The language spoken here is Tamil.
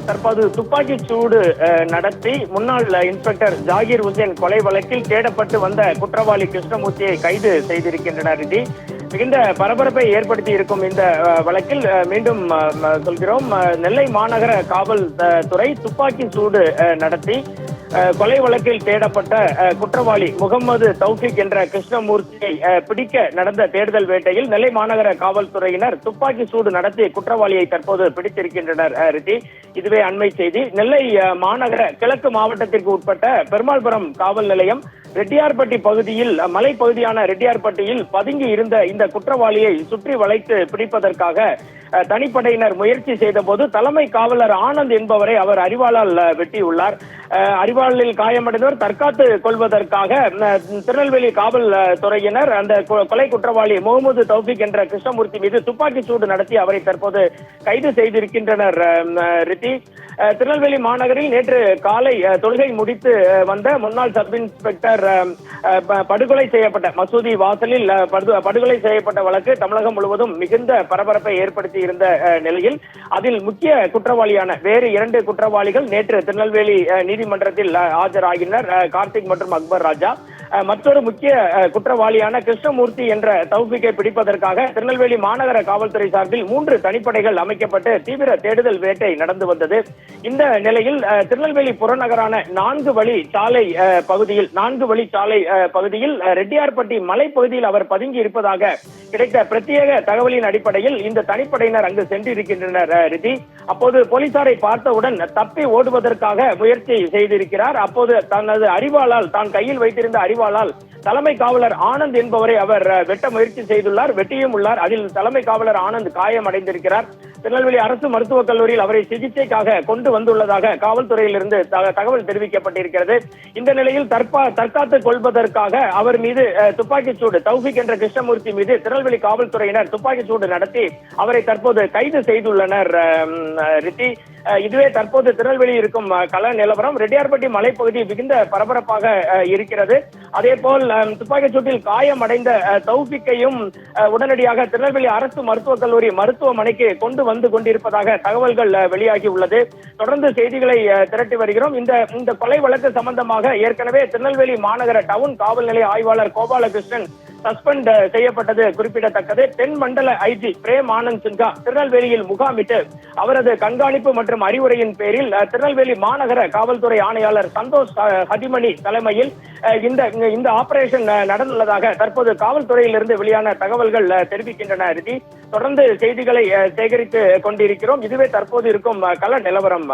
தற்போது துப்பாக்கி சூடு நடத்தி முன்னாள் இன்ஸ்பெக்டர் ஜாகிர் ஹுசேன் கொலை வழக்கில் தேடப்பட்டு வந்த குற்றவாளி கிருஷ்ணமூர்த்தியை கைது செய்திருக்கின்றனர். மிகுந்த பரபரப்பை ஏற்படுத்தி இருக்கும் இந்த வழக்கில் மீண்டும் சொல்கிறோம், நெல்லை மாநகர காவல்துறை துப்பாக்கி சூடு நடத்தி கொலை வழக்கில் தேடப்பட்ட குற்றவாளி முகமது தௌஃபிக் என்ற கிருஷ்ணமூர்த்தியை பிடிக்க நடந்த தேடுதல் வேட்டையில் நெல்லை மாநகர காவல்துறையினர் துப்பாக்கி சூடு நடத்தி குற்றவாளியை தற்போது பிடித்திருக்கின்றனர். இதுவே அண்மை செய்தி. நெல்லை மாநகர கிழக்கு மாவட்டத்திற்கு உட்பட்ட பெருமாள்புரம் காவல் நிலையம் ரெட்டியார்பட்டி பகுதியில் மலைப்பகுதியான ரெட்டியார்பட்டியில் பதுங்கி இருந்த இந்த குற்றவாளியை சுற்றி வளைத்து பிடிப்பதற்காக தனிப்படையினர் முயற்சி செய்த போது தலைமை காவலர் ஆனந்த் என்பவரை அவர் அரிவாளால் வெட்டியுள்ளார். அரிவாளில் காயமடைந்தவர் தற்காத்து கொள்வதற்காக திருநெல்வேலி காவல் துறையினர் அந்த கொலை குற்றவாளி முகமது தௌஃபிக் என்ற கிருஷ்ணமூர்த்தி மீது துப்பாக்கி சூடு நடத்தி அவரை தற்போது கைது செய்திருக்கின்றனர். திருநெல்வேலி மாநகரில் நேற்று காலை தொழுகை முடித்து வந்த முன்னாள் சப் இன்ஸ்பெக்டர் படுகொலை செய்யப்பட்ட மசூதி வாசலில் படுகொலை செய்யப்பட்ட வழக்கு தமிழகம் முழுவதும் மிகுந்த பரபரப்பை ஏற்படுத்தி இருந்த நிலையில் அதில் முக்கிய குற்றவாளியான வேறு 2 குற்றவாளிகள் நேற்று திருநெல்வேலி நீதிமன்றத்தில் ஆஜராகினர். கார்த்திக் மற்றும் அக்பர் ராஜா. மற்றொரு முக்கிய குற்றவாளியான கிருஷ்ணமூர்த்தி என்ற தௌஃபிக்கை பிடிப்பதற்காக திருநெல்வேலி மாநகர காவல்துறை சார்பில் 3 தனிப்படைகள் அமைக்கப்பட்டு தீவிர தேடுதல் வேட்டை நடந்து வந்தது. இந்த நிலையில் திருநெல்வேலி புறநகரான 4 வழி சாலை பகுதியில் ரெட்டியார்பட்டி மலைப்பகுதியில் அவர் பதுங்கி இருப்பதாக கிடைத்த பிரத்யேக தகவலின் அடிப்படையில் இந்த தனிப்படையினர் அங்கு சென்றிருக்கின்றனர். அப்போது போலீசாரை பார்த்தவுடன் தப்பி ஓடுவதற்காக முயற்சி செய்திருக்கிறார். அப்போது தனது அரிவாளால் தான் கையில் வைத்திருந்த அரிவாளால் தலைமை காவலர் ஆனந்த் என்பவரை அவர் வெட்ட முயற்சி செய்துள்ளார். வெட்டியும் உள்ளார். அதில் தலைமை காவலர் ஆனந்த் காயம் அடைந்திருக்கிறார். திருநெல்வேலி அரசு மருத்துவக் கல்லூரியில் அவரை சிகிச்சைக்காக கொண்டு வந்துள்ளதாக காவல்துறையிலிருந்து தகவல் தெரிவிக்கப்பட்டிருக்கிறது. இந்த நிலையில் தற்காத்துக் கொள்வதற்காக அவர் மீது துப்பாக்கி சூடு தௌஃபிக் என்ற கிருஷ்ணமூர்த்தி மீது திருநெல்வேலி காவல்துறையினர் துப்பாக்கி சூடு நடத்தி அவரை தற்போது கைது செய்துள்ளனர். இதுவே தற்போது திருநெல்வேலி இருக்கும் கள நிலவரம். ரெட்டியார்பட்டி மலைப்பகுதி மிகுந்த பரபரப்பாக இருக்கிறது. அதே போல் துப்பாக்கிச் சூட்டில் காயமடைந்த தௌஃபிக்கையும் உடனடியாக திருநெல்வேலி அரசு மருத்துவக் கல்லூரி மருத்துவமனைக்கு கொண்டு வந்து கொண்டிருப்பதாக தகவல்கள் வெளியாகி உள்ளது. தொடர்ந்து செய்திகளை திரட்டி வருகிறோம். இந்த கொலை வழக்கு சம்பந்தமாக ஏற்கனவே திருநெல்வேலி மாநகர டவுன் காவல் நிலைய ஆய்வாளர் கோபாலகிருஷ்ணன் சஸ்பெண்ட் செய்யப்பட்டது குறிப்பிடத்தக்கது. தென் மண்டல ஐஜி பிரேம் ஆனந்த் சின்ஹா திருநெல்வேலியில் முகாமிட்டு அவரது கண்காணிப்பு மற்றும் அறிவுரையின் பேரில் திருநெல்வேலி மாநகர காவல்துறை ஆணையாளர் சந்தோஷ் ஹதிமணி தலைமையில் இந்த ஆபரேஷன் நடந்துள்ளதாக தற்போது காவல்துறையிலிருந்து வெளியான தகவல்கள் தெரிவிக்கின்றன. தொடர்ந்து செய்திகளை சேகரித்து கொண்டிருக்கிறோம். இதுவே தற்போது இருக்கும் கள நிலவரம்.